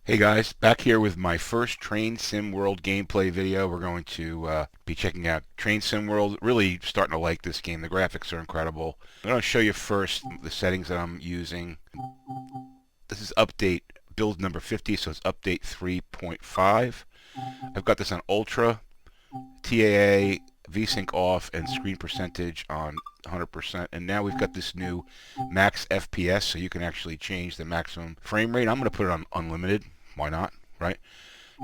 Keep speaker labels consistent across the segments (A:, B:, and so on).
A: Hey guys, back here with my first Train Sim World gameplay video. We're going to be checking out Train Sim World. Really starting to like this game. The graphics are incredible. I'm going to show you first the settings that I'm using. This is update build number 50, so it's update 3.5. I've got this on Ultra, TAA, VSync off, and screen percentage on 100%. And now we've got this new max FPS, so you can actually change the maximum frame rate. I'm going to put it on unlimited. Why not, right?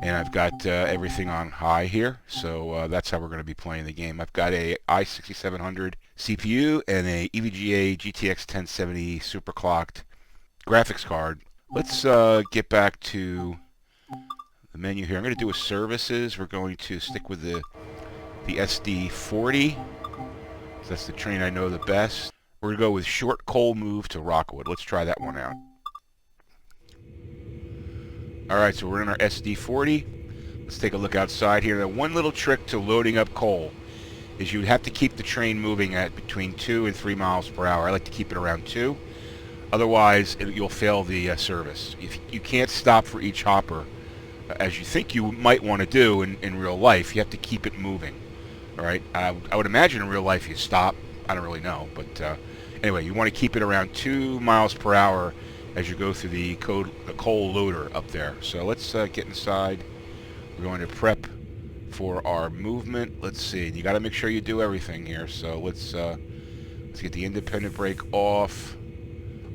A: And I've got everything on high here, so that's how we're going to be playing the game. I've got a i6700 CPU and a EVGA GTX 1070 superclocked graphics card. Let's get back to the menu here. I'm going to do a services. We're going to stick with the SD40. So that's the train I know the best. We're going to go with short coal move to Rockwood. Let's try that one out. Alright, so we're in our SD40. Let's take a look outside here. Now, one little trick to loading up coal is you have to keep the train moving at between 2 and 3 miles per hour. I like to keep it around 2. Otherwise, you'll fail the service. If you can't stop for each hopper, as you think you might want to do in real life, you have to keep it moving. Alright, I would imagine in real life you stop. I don't really know, but anyway, you want to keep it around 2 miles per hour as you go through the coal loader up there. So let's get inside. We're going to prep for our movement. Let's see. You got to make sure you do everything here. So let's get the independent brake off.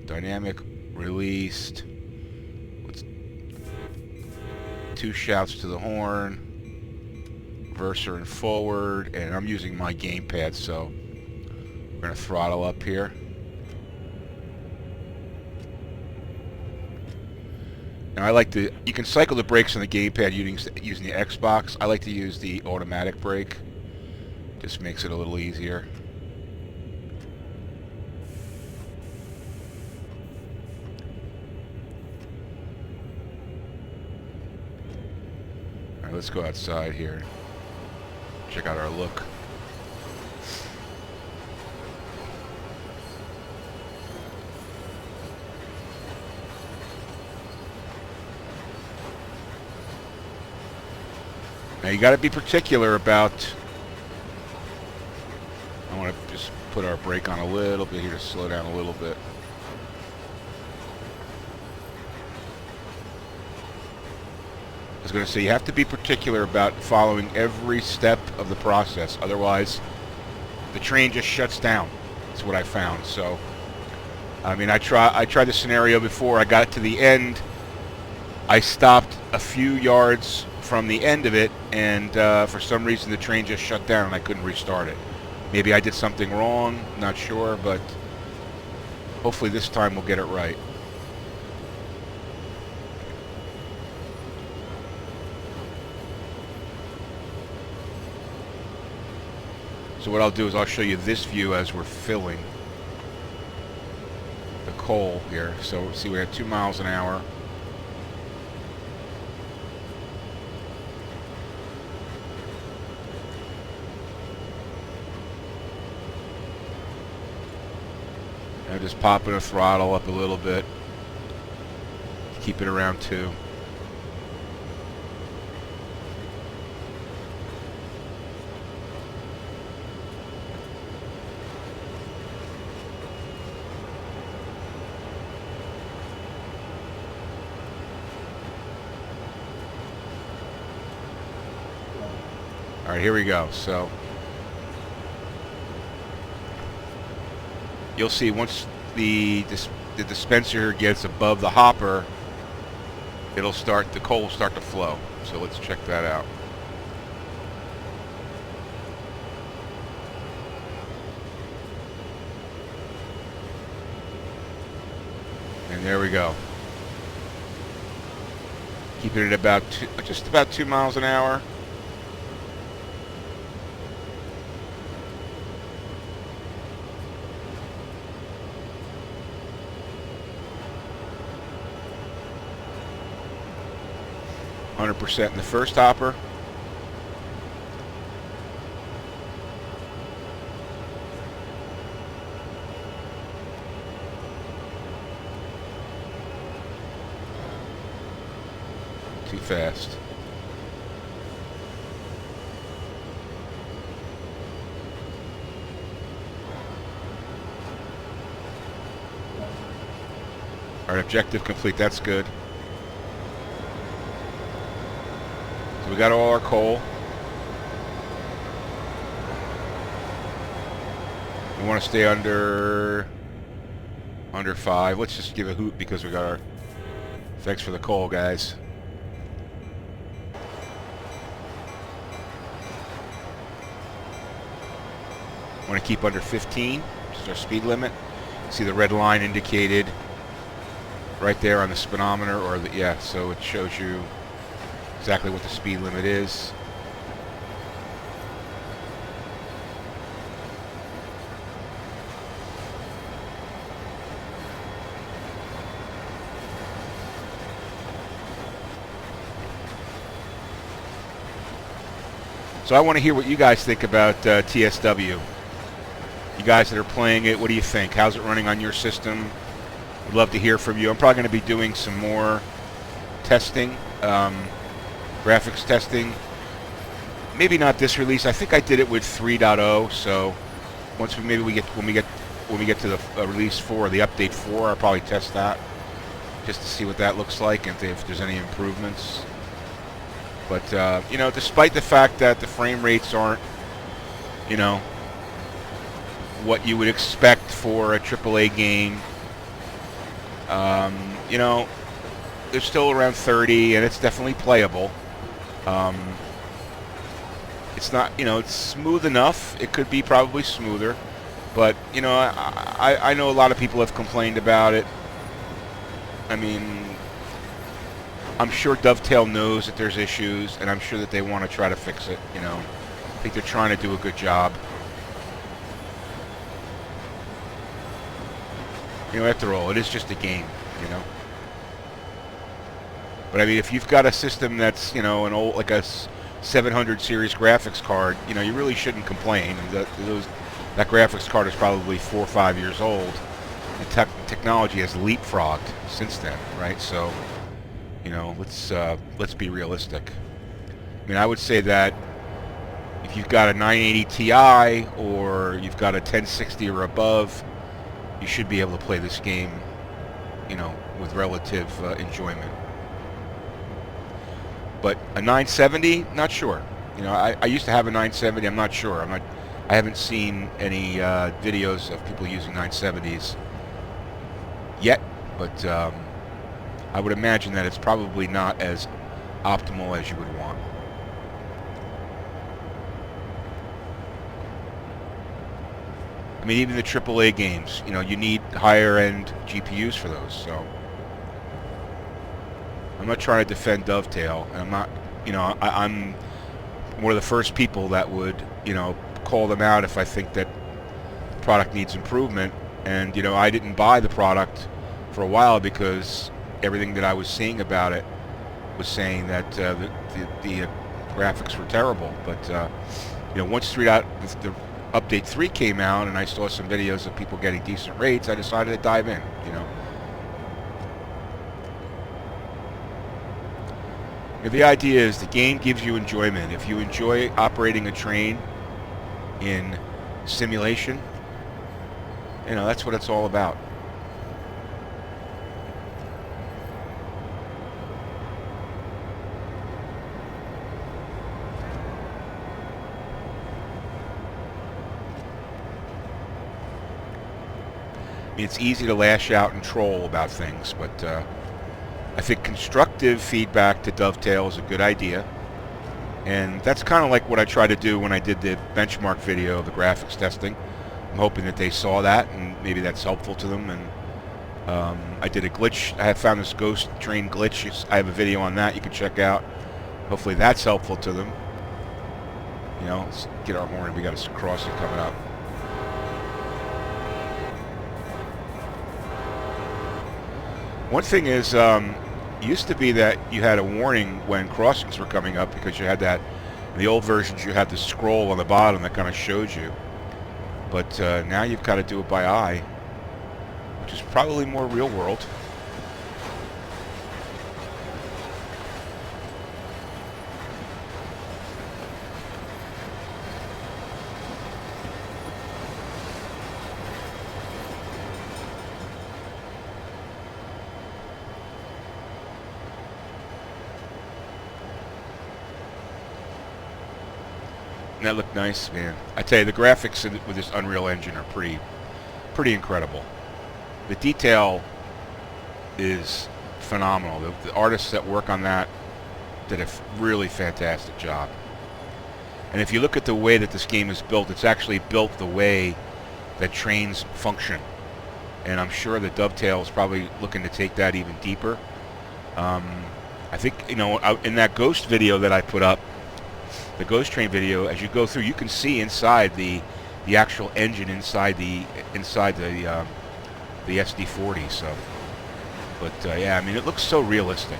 A: Dynamic released. Let's 2 shouts to the horn. Reverser and forward. And I'm using my gamepad, so we're going to throttle up here. Now I like to, you can cycle the brakes on the gamepad using the Xbox. I like to use the automatic brake. Just makes it a little easier. Alright, let's go outside here. Check out our look. Now you got to be particular about, I want to just put our brake on a little bit here to slow down a little bit. I was going to say, you have to be particular about following every step of the process. Otherwise, the train just shuts down. That's what I found. So, I mean, I tried the scenario before. I got to the end. I stopped a few yards from the end of it, and for some reason the train just shut down and I couldn't restart it. Maybe I did something wrong, not sure, but hopefully this time we'll get it right. So what I'll do is I'll show you this view as we're filling the coal here. So see, we're at 2 miles an hour. And just popping the throttle up a little bit. Keep it around 2. Alright, here we go. So you'll see once the dispenser gets above the hopper, it'll start, the coal will start to flow. So let's check that out. And there we go. Keeping it about just about 2 miles an hour. %, in the first hopper. too fast. Alright, objective complete. That's good. So we got all our coal. We want to stay under 5. Let's just give a hoot because we got our... Thanks for the coal, guys. Want to keep under 15. This is our speed limit. See the red line indicated right there on the speedometer, or the, yeah, so it shows you exactly what the speed limit is. So I want to hear what you guys think about TSW. You guys that are playing it, what do you think? How's it running on your system? Would love to hear from you. I'm probably going to be doing some more testing, graphics testing. Maybe not this release. I think I did it with 3.0. So once when we get to the release 4, the update 4, I'll probably test that just to see what that looks like and if there's any improvements. But you know, despite the fact that the frame rates aren't, you know, what you would expect for a AAA game, you know, they're still around 30, and it's definitely playable. It's not, you know, it's smooth enough. It could be probably smoother, but you know, I know a lot of people have complained about it. I mean, I'm sure Dovetail knows that there's issues, and I'm sure that they want to try to fix it, you know. I think they're trying to do a good job. You know, after all, it is just a game, you know. But I mean, if you've got a system that's, you know, an old, like a 700 series graphics card, you know, you really shouldn't complain. That graphics card is probably 4 or 5 years old. The technology has leapfrogged since then, right? So, you know, let's be realistic. I mean, I would say that if you've got a 980 Ti or you've got a 1060 or above, you should be able to play this game, you know, with relative enjoyment. But a 970, not sure. You know, I used to have a 970. I'm not sure. I haven't seen any videos of people using 970s yet, but I would imagine that it's probably not as optimal as you would want. I mean, even the AAA games, you know, you need higher-end GPUs for those, so... I'm not trying to defend Dovetail, and I'm not, you know, I'm one of the first people that would, you know, call them out if I think that the product needs improvement. And, you know, I didn't buy the product for a while because everything that I was seeing about it was saying that the graphics were terrible. But, you know, once the Update 3 came out and I saw some videos of people getting decent rates, I decided to dive in, you know. The idea is the game gives you enjoyment. If you enjoy operating a train in simulation, you know, that's what it's all about. I mean, it's easy to lash out and troll about things, but I think constructive feedback to Dovetail is a good idea. And that's kind of like what I tried to do when I did the benchmark video of the graphics testing. I'm hoping that they saw that and maybe that's helpful to them. And I did a glitch. I have found this ghost train glitch. I have a video on that you can check out. Hopefully that's helpful to them. You know, let's get our horn. We got a crossing coming up. One thing is, it used to be that you had a warning when crossings were coming up because you had that, in the old versions you had the scroll on the bottom that kind of showed you. But now you've got to do it by eye, which is probably more real world. that look nice, man? I tell you, the graphics with this Unreal Engine are pretty incredible. The detail is phenomenal. The artists that work on that did a really fantastic job. And if you look at the way that this game is built, it's actually built the way that trains function. And I'm sure that Dovetail is probably looking to take that even deeper. I think, you know, in that Ghost video that I put up, the Ghost Train video, as you go through, you can see inside the actual engine inside the SD40. So, but yeah, I mean, it looks so realistic.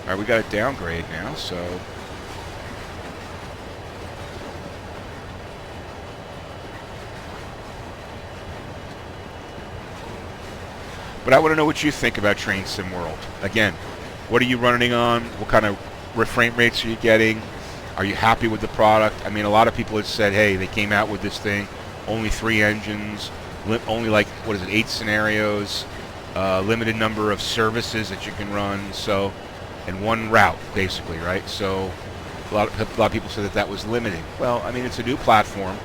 A: All right, we got a downgrade now, so. But I want to know what you think about Train Sim World. Again, what are you running on? What kind of frame rates are you getting? Are you happy with the product? I mean, a lot of people have said, hey, they came out with this thing, only 3 engines, only like, what is it, 8 scenarios, limited number of services that you can run, so, and 1 route, basically, right? So a lot of people said that was limiting. Well, I mean, it's a new platform.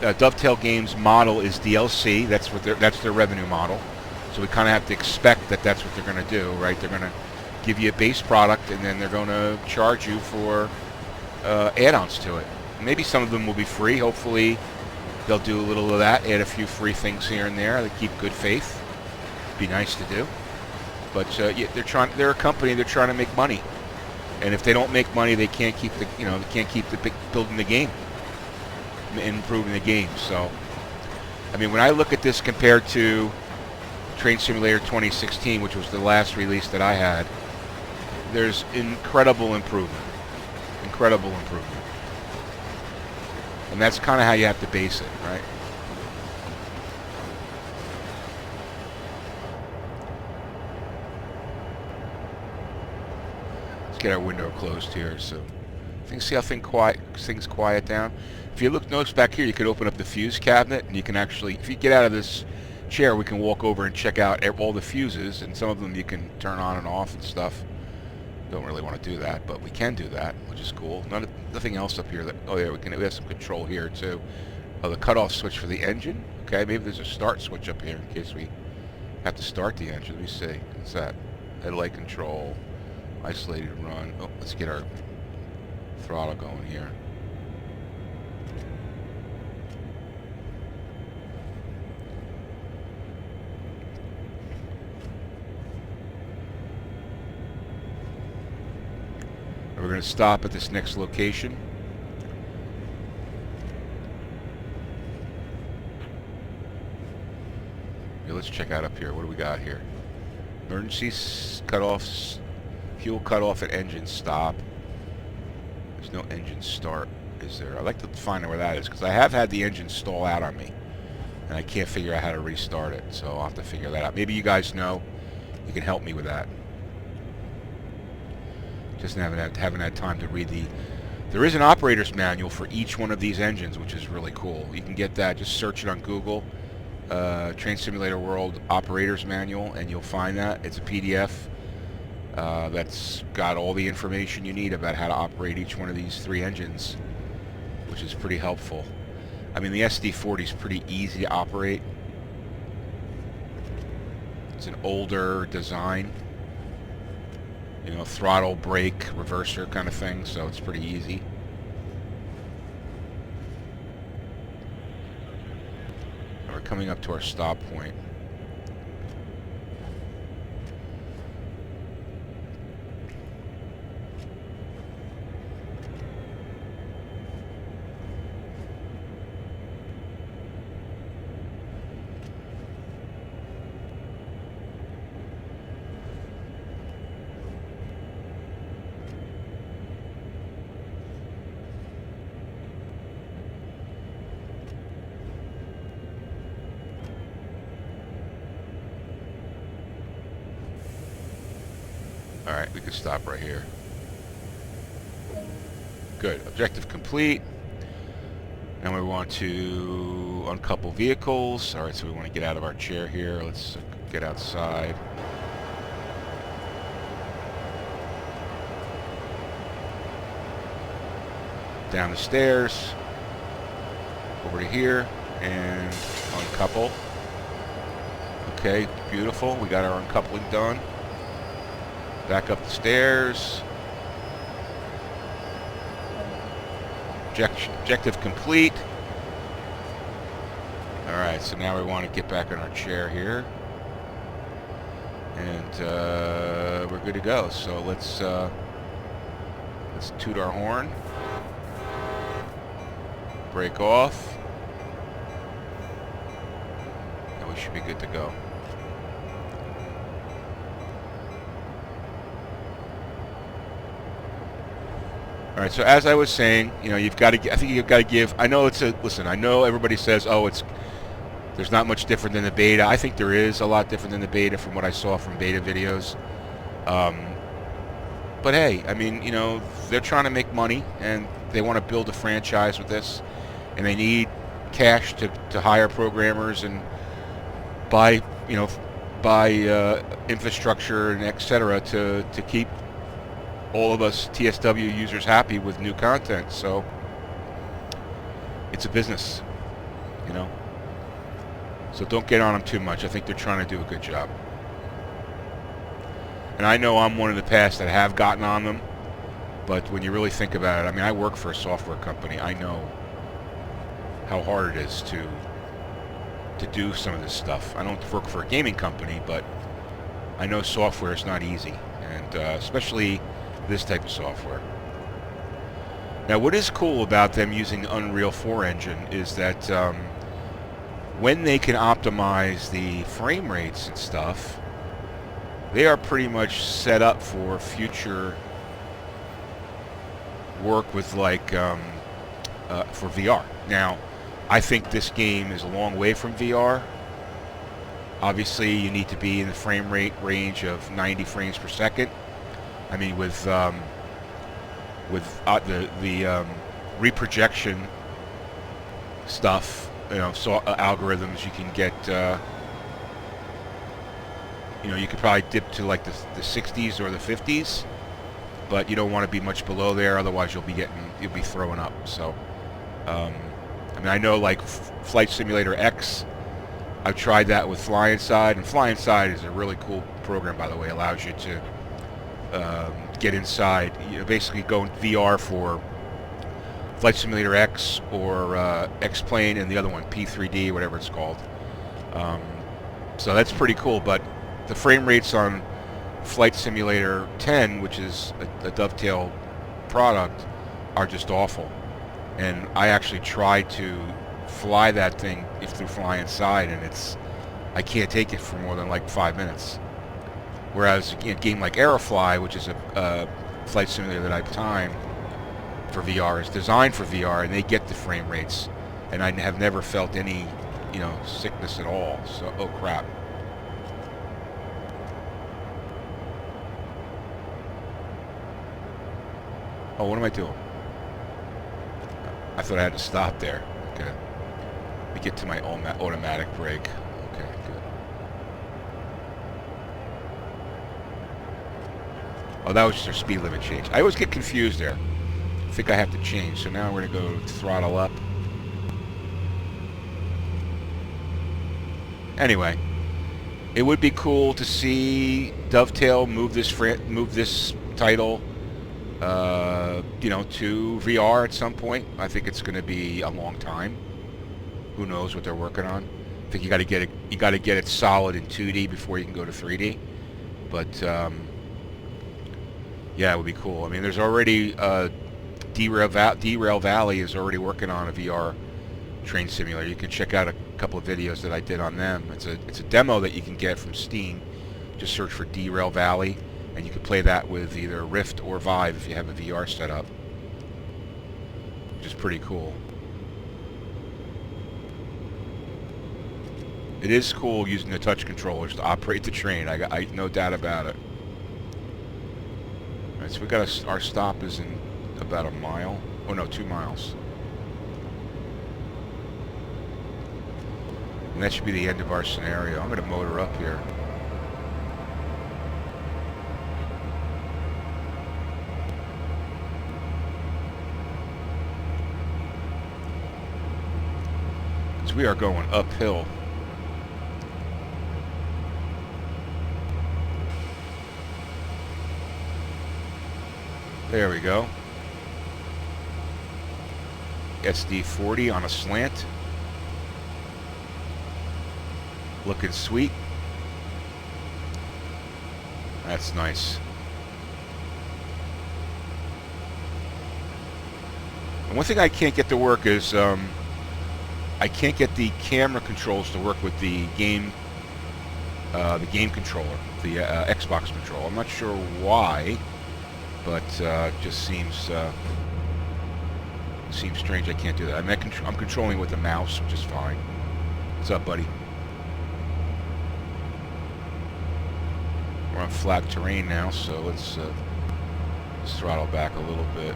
A: Dovetail Games' model is DLC. That's their revenue model. So we kind of have to expect that that's what they're going to do, right? They're going to give you a base product, and then they're going to charge you for add-ons to it. Maybe some of them will be free. Hopefully, they'll do a little of that, add a few free things here and there. They keep good faith. Be nice to do. But yeah, they're a company. They're trying to make money, and if they don't make money, they can't keep building the game, improving the game. So, I mean, when I look at this compared to Train Simulator 2016, which was the last release that I had, there's incredible improvement. Incredible improvement. And that's kind of how you have to base it, right? Let's get our window closed here, so see how things quiet down. If you notice back here, you could open up the fuse cabinet, and you can actually, if you get out of this chair, we can walk over and check out all the fuses, and some of them you can turn on and off and stuff. Don't really want to do that, but we can do that, which is cool. Nothing else up here. Oh yeah, we have some control here too. Oh, the cutoff switch for the engine. Okay, maybe there's a start switch up here in case we have to start the engine. Let me see. What's that? Headlight control, isolated run. Oh, let's get our throttle going here. We're going to stop at this next location. Okay, let's check out up here. What do we got here? Emergency cutoffs, fuel cutoff, and engine stop. There's no engine start, is there? I'd like to find out where that is, because I have had the engine stall out on me, and I can't figure out how to restart it, so I'll have to figure that out. Maybe you guys know. You can help me with that. Just haven't had time to read there is an operator's manual for each one of these engines, which is really cool. You can get that, just search it on Google, Train Simulator World Operator's Manual, and you'll find that. It's a PDF that's got all the information you need about how to operate each one of these 3 engines, which is pretty helpful. I mean, the SD40 is pretty easy to operate. It's an older design. You know, throttle, brake, reverser kind of thing, so it's pretty easy. And we're coming up to our stop point. Alright, we can stop right here. Good. Objective complete. Now we want to uncouple vehicles. Alright, so we want to get out of our chair here. Let's get outside. down the stairs, over to here, and uncouple. Okay, beautiful. We got our uncoupling done. Back up the stairs. Objective complete. Alright, so now we want to get back in our chair here. And we're good to go. So let's toot our horn. Break off. And we should be good to go. All right, so as I was saying, you know, you've got to. I think you've got to give. I know it's a. Listen, I know everybody says, "Oh, there's not much different than the beta." I think there is a lot different than the beta from what I saw from beta videos. But hey, I mean, you know, they're trying to make money and they want to build a franchise with this, and they need cash to hire programmers and buy, you know, infrastructure and etc. to keep all of us TSW users happy with new content. So it's a business, you know. So don't get on them too much. I think they're trying to do a good job. And I know I'm one of the past that have gotten on them, but when you really think about it, I mean, I work for a software company. I know how hard it is to do some of this stuff. I don't work for a gaming company, but I know software is not easy, and especially this type of software. Now, what is cool about them using the Unreal 4 engine is that when they can optimize the frame rates and stuff, they are pretty much set up for future work with, like, for VR. Now, I think this game is a long way from VR. Obviously, you need to be in the frame rate range of 90 frames per second. I mean, with the reprojection stuff, you know, algorithms, you can get, you know, you could probably dip to like the 60s or the 50s, but you don't want to be much below there, otherwise you'll be throwing up. So, I mean, I know like Flight Simulator X, I've tried that with Fly Inside, and Fly Inside is a really cool program, by the way. It allows you to get inside, you know, basically go in VR for Flight Simulator X or X-Plane, and the other one, P3D, whatever it's called. So that's pretty cool, but the frame rates on Flight Simulator 10, which is a Dovetail product, are just awful. And I actually tried to fly that thing through Fly Inside, and I can't take it for more than like 5 minutes. Whereas a game like Aerofly, which is a flight simulator that I've timed for VR, is designed for VR, and they get the frame rates, and I have never felt any, you know, sickness at all. So, oh crap. Oh, what am I doing? I thought I had to stop there. Okay. Let me get to my automatic brake. Okay, good. Oh, that was just our speed limit change. I always get confused there. I think I have to change. So now we're going to go throttle up. Anyway, it would be cool to see Dovetail move this title, you know, to VR at some point. I think it's going to be a long time. Who knows what they're working on? I think you got to get it. You got to get it solid in 2D before you can go to 3D. But yeah, it would be cool. I mean, there's already Derail Valley is already working on a VR train simulator. You can check out a couple of videos that I did on them. It's a demo that you can get from Steam. Just search for Derail Valley, and you can play that with either Rift or Vive if you have a VR setup, which is pretty cool. It is cool using the touch controllers to operate the train. I no doubt about it. All right, so we got our stop is in about a mile. Oh no, 2 miles. And that should be the end of our scenario. I'm going to motor up here. So we are going uphill. There we go. SD40 on a slant. Looking sweet. That's nice. And one thing I can't get to work is I can't get the camera controls to work with the game controller, the Xbox controller. I'm not sure why, but just seems strange I can't do that. I'm controlling with the mouse, which is fine. What's up, buddy? We're on flat terrain now, so let's throttle back a little bit.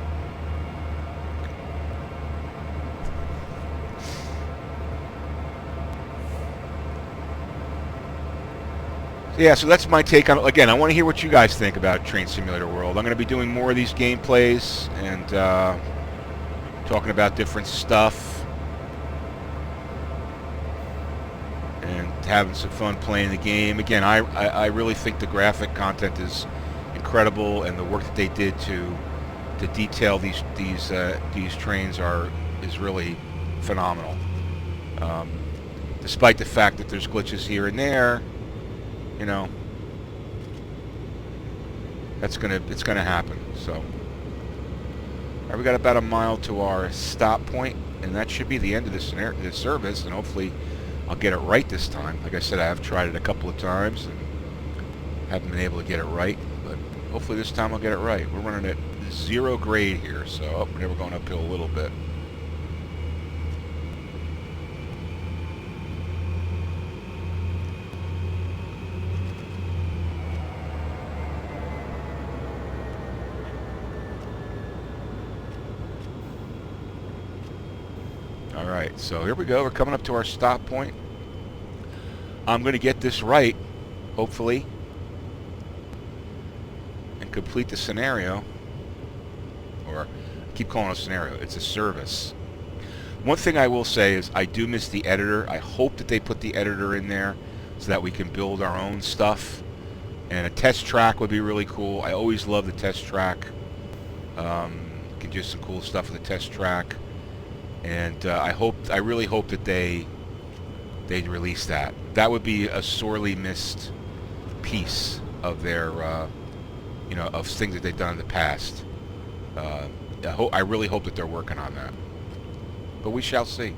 A: Yeah, so that's my take on it. Again, I want to hear what you guys think about Train Simulator World. I'm going to be doing more of these gameplays and talking about different stuff and having some fun playing the game. Again, I really think the graphic content is incredible, and the work that they did to detail these trains is really phenomenal. Despite the fact that there's glitches here and there, you know, it's gonna happen. So, all right, we got about a mile to our stop point, and that should be the end of this service. And hopefully, I'll get it right this time. Like I said, I have tried it a couple of times and haven't been able to get it right, but hopefully this time I'll get it right. We're running at 0 grade here, so we're going uphill a little bit. Alright, so here we go. We're coming up to our stop point. I'm going to get this right, hopefully, and complete the scenario. Or, I keep calling it a scenario. It's a service. One thing I will say is I do miss the editor. I hope that they put the editor in there so that we can build our own stuff. And a test track would be really cool. I always love the test track. You can do some cool stuff with the test track. And I really hope that they release that. That would be a sorely missed piece of their, of things that they've done in the past. I really hope that they're working on that. But we shall see.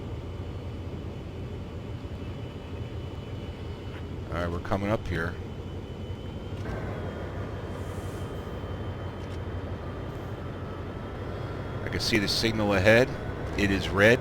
A: All right, we're coming up here. I can see the signal ahead. It is red.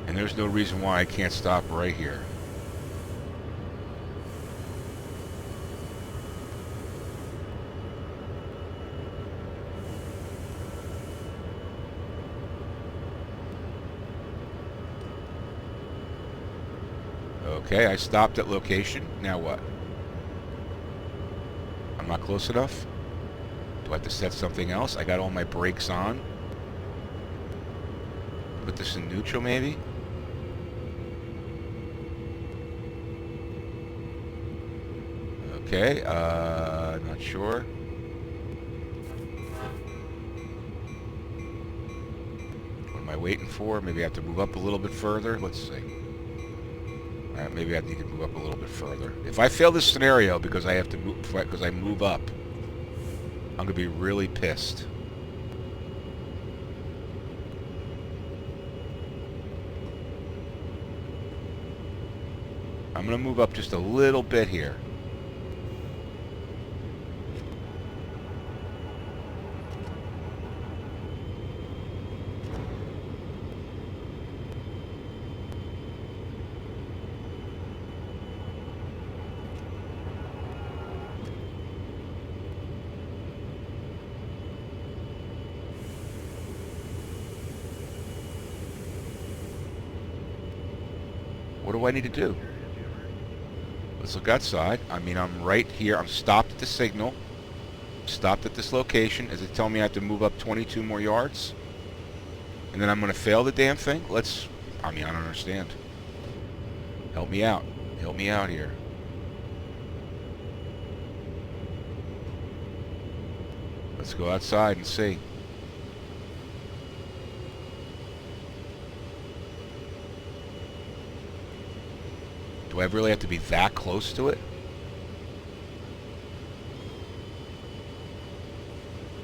A: And there's no reason why I can't stop right here. Okay, I stopped at location. Now what? I'm not close enough? Do I have to set something else? I got all my brakes on. Put this in neutral maybe? Okay, not sure. What am I waiting for? Maybe I have to move up a little bit further. Let's see. Alright, maybe I need to move up a little bit further. If I fail this scenario because I have to move, because I move up, I'm gonna be really pissed. I'm gonna move up just a little bit here. What do I need to do? Let's look outside. I mean, I'm right here. I'm stopped at the signal. Stopped at this location. Is it telling me I have to move up 22 more yards? And then I'm going to fail the damn thing? I mean, I don't understand. Help me out. Help me out here. Let's go outside and see. Do I really have to be that close to it?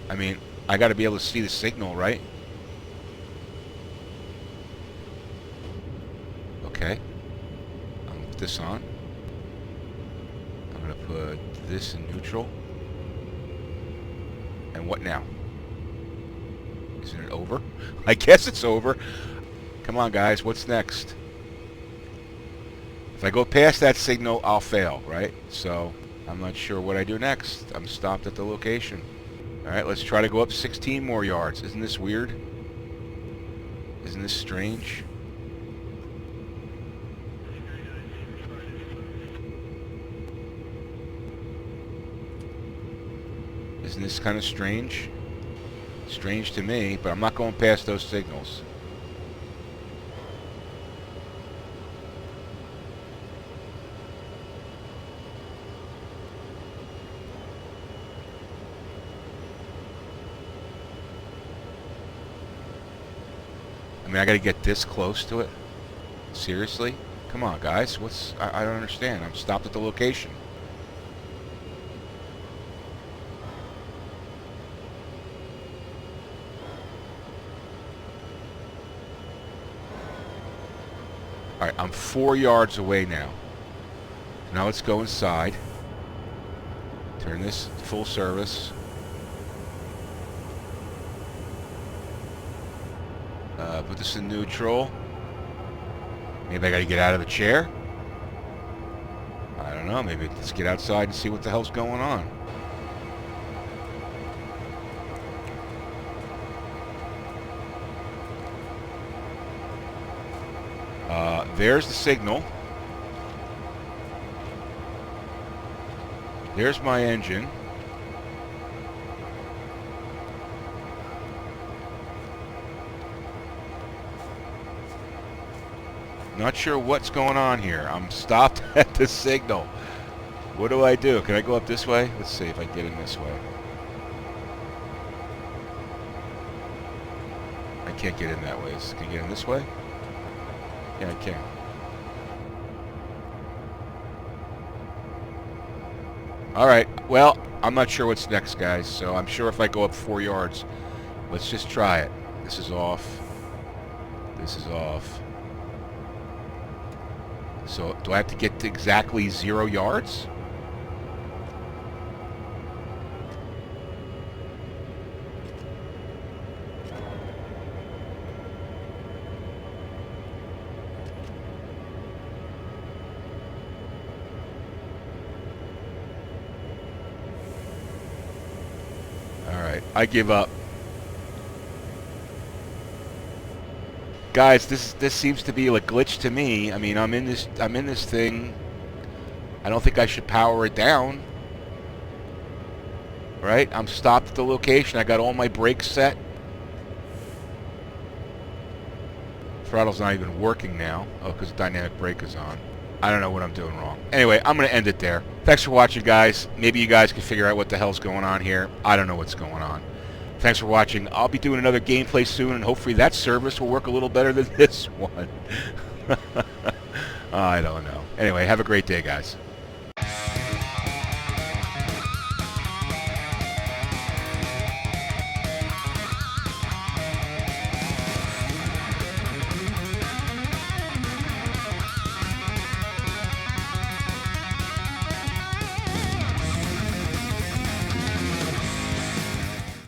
A: I mean, I got to be able to see the signal, right? Okay. I'm going to put this on. I'm going to put this in neutral. And what now? Isn't it over? I guess it's over. Come on, guys. What's next? If I go past that signal, I'll fail, right? So, I'm not sure what I do next. I'm stopped at the location. Alright, let's try to go up 16 more yards. Isn't this weird? Isn't this strange? Isn't this kind of strange? Strange to me, but I'm not going past those signals. I mean, I gotta get this close to it? Seriously? Come on, guys. I don't understand. I'm stopped at the location. Alright, I'm 4 yards away now. Now let's go inside. Turn this full service. Put this in neutral. Maybe I gotta get out of the chair. I don't know. Maybe let's get outside and see what the hell's going on. There's the signal. There's my engine. Not sure what's going on here. I'm stopped at the signal. What do I do? Can I go up this way? Let's see if I can get in this way. I can't get in that way. Can you get in this way? Yeah, I can. Alright, well, I'm not sure what's next, guys, so I'm sure if I go up 4 yards, let's just try it. This is off. This is off. So, do I have to get to exactly 0 yards? Alright, I give up. Guys, this seems to be a glitch to me. I mean, I'm in this thing. I don't think I should power it down. Right? I'm stopped at the location. I got all my brakes set. Throttle's not even working now. Oh, because dynamic brake is on. I don't know what I'm doing wrong. Anyway, I'm going to end it there. Thanks for watching, guys. Maybe you guys can figure out what the hell's going on here. I don't know what's going on. Thanks for watching. I'll be doing another gameplay soon, and hopefully that service will work a little better than this one. I don't know. Anyway, have a great day, guys.